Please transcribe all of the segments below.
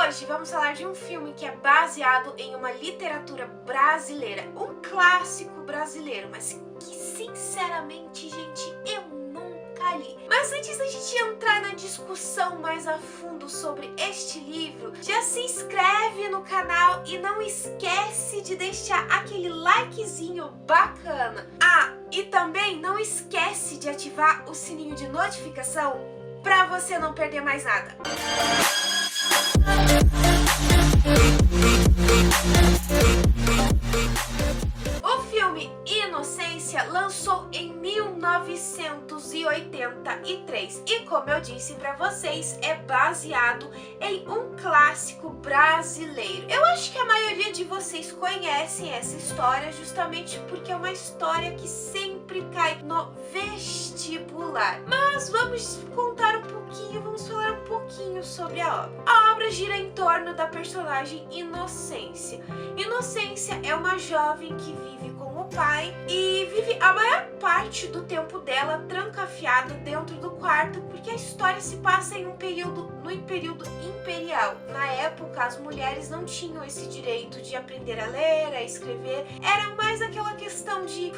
Hoje vamos falar de um filme que é baseado em uma literatura brasileira, um clássico brasileiro, mas que sinceramente, gente, eu nunca li. Mas antes da gente entrar na discussão mais a fundo sobre este livro, já se inscreve no canal e não esquece de deixar aquele likezinho bacana. Ah, e também não esquece de ativar o sininho de notificação para você não perder mais nada. O filme Inocência lançou em 1983 e, como eu disse para vocês, é baseado em um clássico brasileiro. Eu acho que a maioria de vocês conhecem essa história justamente porque é uma história que sempre cai no vestibular. Mas vamos contar um pouquinho, vamos falar um pouquinho sobre a obra. A obra gira em torno da personagem Inocência. Inocência é uma jovem que vive com o pai e vive a maior parte do tempo dela trancafiada dentro do quarto, porque a história se passa em um período imperial. Na época, as mulheres não tinham esse direito de aprender a ler, a escrever. Era mais aquela questão de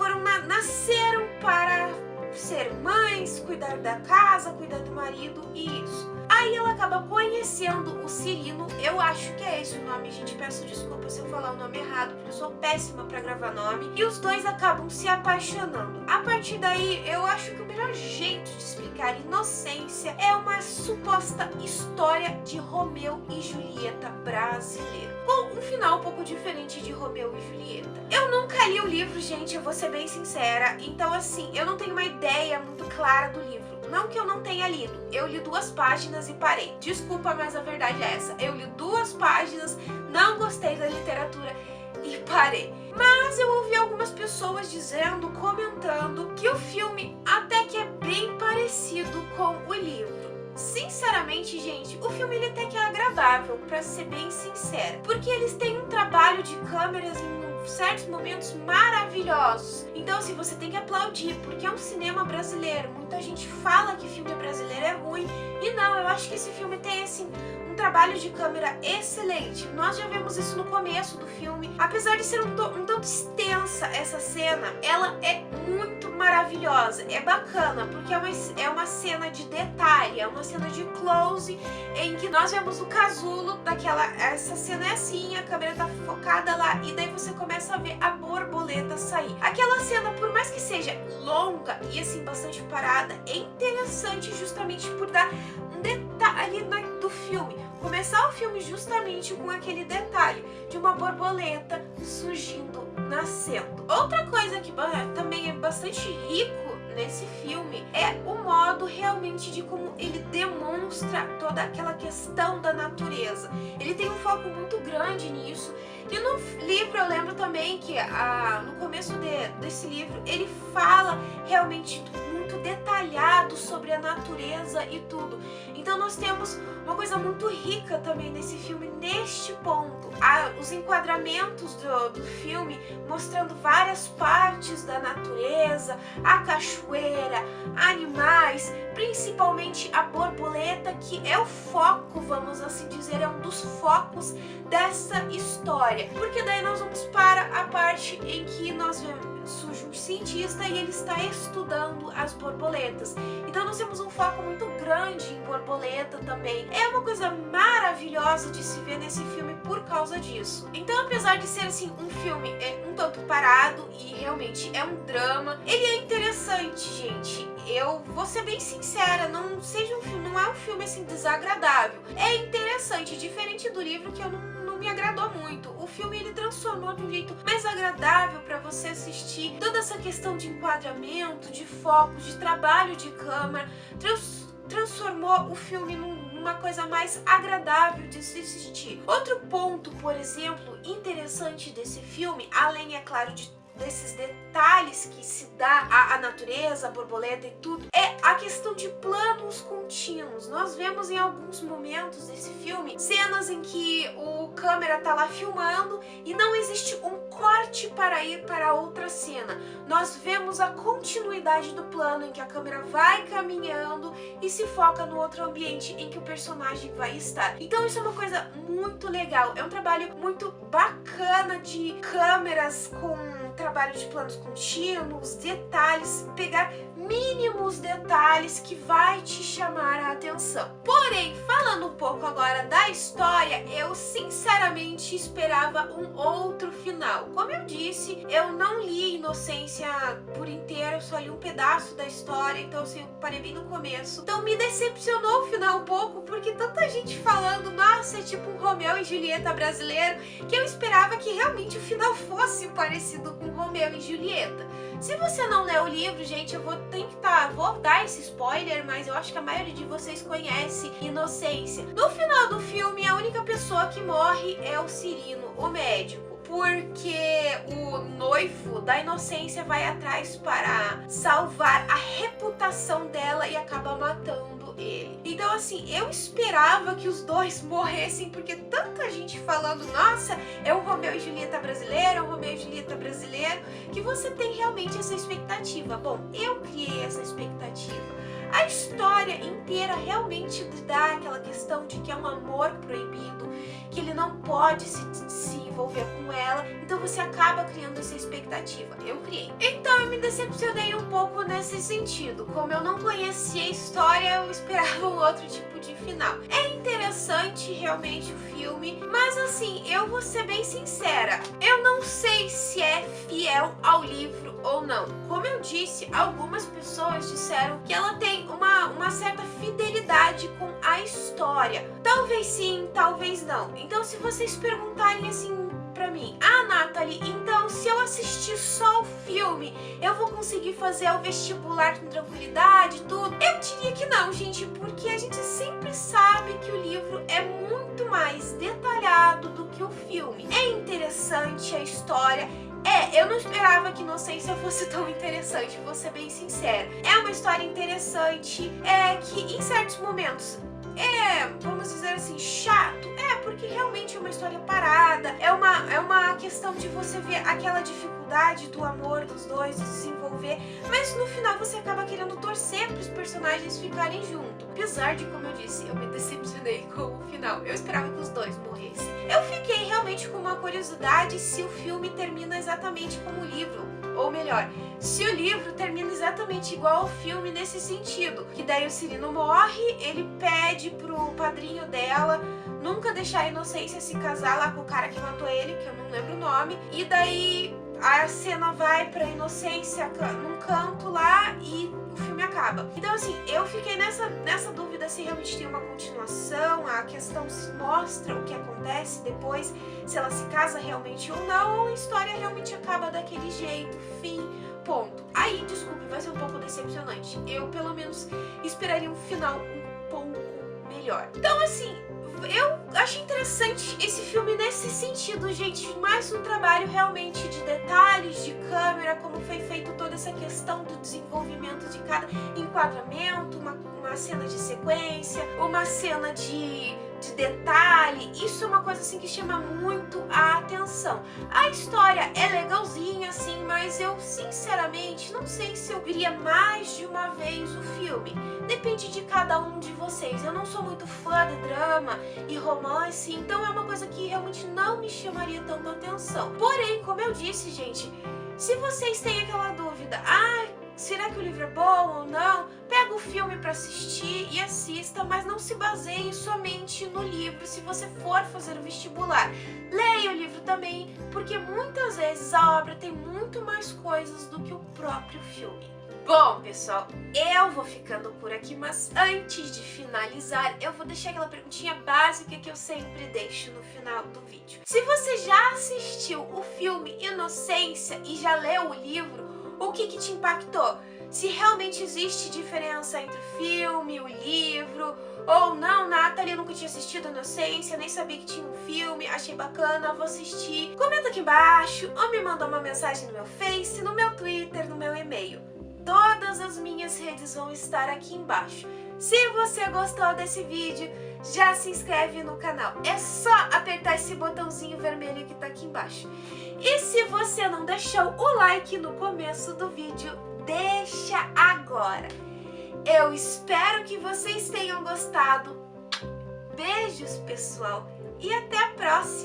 nasceram para ser mães, cuidar da casa, cuidar do marido e isso. Aí ela acaba conhecendo o Cirino, eu acho que é esse o nome, gente, peço desculpa se eu falar o nome errado, porque eu sou péssima pra gravar nome, e os dois acabam se apaixonando. A partir daí, eu acho que o melhor jeito de explicar Inocência é uma suposta história de Romeu e Julieta brasileiro, com um final um pouco diferente de Romeu e Julieta. Eu nunca li o livro, gente, eu vou ser bem sincera, então assim, eu não tenho uma ideia muito clara do livro. Não que eu não tenha lido, eu li 2 páginas e parei. Desculpa, mas a verdade é essa. Eu li 2 páginas, não gostei da literatura e parei. Mas eu ouvi algumas pessoas dizendo, comentando, que o filme até que é bem parecido com o livro. Sinceramente, gente, o filme ele até que é agradável, pra ser bem sincera, porque eles têm um trabalho de câmeras em certos momentos maravilhosos. Então, assim, você tem que aplaudir, porque é um cinema brasileiro. Muita gente fala que filme brasileiro é ruim, e não, eu acho que esse filme tem, assim, um trabalho de câmera excelente. Nós já vemos isso no começo do filme. Apesar de ser um tanto extensa essa cena, ela é muito maravilhosa. É bacana, porque é uma cena de detalhe, é uma cena de close, em que nós vemos o casulo essa cena é assim, a câmera tá focada lá, e daí você começa a ver a borboleta sair. Aquela cena, por mais que seja longa e assim, bastante parada, é interessante justamente por dar um detalhe do filme. Começar o filme justamente com aquele detalhe de uma borboleta surgindo, nascendo. Outra coisa que também é bastante rico nesse filme é o modo realmente de como ele demonstra toda aquela questão da natureza. Ele tem um foco muito grande nisso. E no livro eu lembro também que no começo desse livro ele fala realmente muito detalhado sobre a natureza e tudo. Então nós temos uma coisa muito rica também nesse filme, neste ponto. Os enquadramentos do filme mostrando várias partes da natureza, a cachoeira, animais, principalmente a borboleta, que é o foco, vamos assim dizer, é um dos focos dessa história. Porque daí nós vamos para a parte em que nós vemos surge um cientista e ele está estudando as borboletas. Então nós temos um foco muito grande em borboleta também. É uma coisa maravilhosa de se ver nesse filme por causa disso. Então, apesar de ser assim um filme um tanto parado e realmente é um drama, ele é interessante, gente. Eu vou ser bem sincera, não é um filme assim desagradável. É interessante, diferente do livro que eu não me agradou muito. O filme ele transformou de um jeito mais agradável para você assistir. Toda essa questão de enquadramento, de foco, de trabalho de câmera, transformou o filme numa coisa mais agradável de se assistir. Outro ponto, por exemplo, interessante desse filme, além, é claro, desses detalhes que se dá à natureza, a borboleta e tudo, é a questão de planos contínuos. Nós vemos em alguns momentos desse filme cenas em que o câmera tá lá filmando e não existe um corte para ir para outra cena. Nós vemos a continuidade do plano em que a câmera vai caminhando e se foca no outro ambiente em que o personagem vai estar. Então isso é uma coisa muito legal, é um trabalho muito bacana de câmeras com trabalho de planos contínuos, detalhes, pegar mínimos detalhes que vai te chamar a atenção. Porém, falando um pouco agora da história, eu sinceramente esperava um outro final. Como eu disse, eu não li Inocência por inteiro, eu só li um pedaço da história, então assim, eu parei bem no começo. Então me decepcionou o final um pouco, porque tanta gente falando, nossa, é tipo um Romeu e Julieta brasileiro, que eu esperava que realmente o final fosse parecido com Romeu e Julieta. Se você não leu o livro, gente, eu vou dar esse spoiler, mas eu acho que a maioria de vocês conhece Inocência. No final do filme, a única pessoa que morre é o Cirino, o médico, porque o noivo da Inocência vai atrás para salvar a reputação dela e acaba matando ele. Então assim, eu esperava que os dois morressem, porque tanta gente falando, nossa, é um Romeu e Julieta brasileiro, é um Romeu e Julieta brasileiro, que você tem realmente essa expectativa. Bom, eu criei essa expectativa. A história inteira realmente dá aquela questão de que é um amor proibido, que ele não pode se envolver com ela, então você acaba criando essa expectativa. Eu criei. Então eu me decepcionei um pouco nesse sentido. Como eu não conhecia a história, eu esperava um outro tipo de final. É interessante realmente o filme, mas assim, eu vou ser bem sincera, eu não sei se é fiel ao livro ou não. Como eu disse, algumas pessoas disseram que ela tem uma certa fidelidade com a história. Talvez sim, talvez não. Então se vocês perguntarem assim pra mim, Nathalie, então se eu assistir só o filme, eu vou conseguir fazer o vestibular com tranquilidade, tudo? Eu diria que não, gente, porque a gente sempre sabe que o livro é muito mais detalhado do que o filme. É interessante a história. Eu não esperava que Inocência fosse tão interessante, vou ser bem sincera. É uma história interessante, que em certos momentos vamos dizer assim, chato. Porque realmente é uma história parada, é uma questão de você ver aquela dificuldade do amor dos dois, de se envolver, mas no final você acaba querendo torcer para os personagens ficarem juntos. Apesar de, como eu disse, eu me decepcionei com o final, eu esperava que os dois morressem. Eu fiquei realmente com uma curiosidade se o filme termina exatamente como o livro, ou melhor, se o livro termina exatamente igual ao filme nesse sentido, que daí o Cirino morre, ele pede pro padrinho dela nunca deixar a Inocência se casar lá com o cara que matou ele, que eu não lembro o nome, e daí a cena vai pra Inocência num canto lá e o filme acaba. Então assim, eu fiquei nessa dúvida se realmente tem uma continuação, a questão se mostra o que acontece depois, se ela se casa realmente ou não, ou a história realmente acaba daquele jeito, fim, ponto. Aí, desculpe, vai ser um pouco decepcionante. Eu, pelo menos, esperaria um final um pouco melhor. Então assim, eu achei interessante esse filme nesse sentido, gente, mais um trabalho realmente de detalhes, de câmera, como foi feito toda essa questão do desenvolvimento de cada enquadramento, uma cena de sequência, uma cena de detalhe. Isso é uma coisa assim que chama muito a atenção. A história é legalzinha assim, mas eu sinceramente não sei se eu viria mais de uma vez o filme. Depende de cada um de vocês. Eu não sou muito fã de drama e romance, então é uma coisa que realmente não me chamaria tanta atenção. Porém, como eu disse, gente, se vocês têm aquela dúvida, será que o livro é bom ou não? Pega o filme para assistir e assista, mas não se baseie somente no livro se você for fazer o vestibular. Leia o livro também, porque muitas vezes a obra tem muito mais coisas do que o próprio filme. Bom, pessoal, eu vou ficando por aqui, mas antes de finalizar, eu vou deixar aquela perguntinha básica que eu sempre deixo no final do vídeo. Se você já assistiu o filme Inocência e já leu o livro, o que te impactou? Se realmente existe diferença entre o filme e o livro, Ou não, Nathalie, eu nunca tinha assistido Inocência, nem sabia que tinha um filme, achei bacana, vou assistir. Comenta aqui embaixo ou me manda uma mensagem no meu Face, no meu Twitter, no meu e-mail. Todas as minhas redes vão estar aqui embaixo. Se você gostou desse vídeo, já se inscreve no canal. É só apertar esse botãozinho vermelho que tá aqui embaixo. E se você não deixou o like no começo do vídeo, deixa agora. Eu espero que vocês tenham gostado. Beijos, pessoal, e até a próxima!